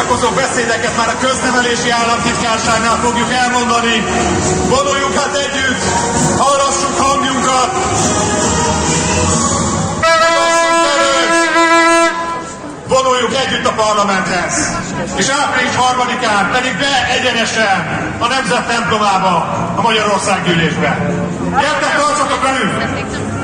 csatlakozó beszédeket már a köznevelési államtitkárságnál fogjuk elmondani. Vonuljunk hát együtt, hallassuk hangjunkat! Vonuljuk együtt a parlamenthez, és április 3-án pedig be egyenesen a Nemzet templomába, a Magyarország Gyűlésbe. Gyertek, tartsatok velünk!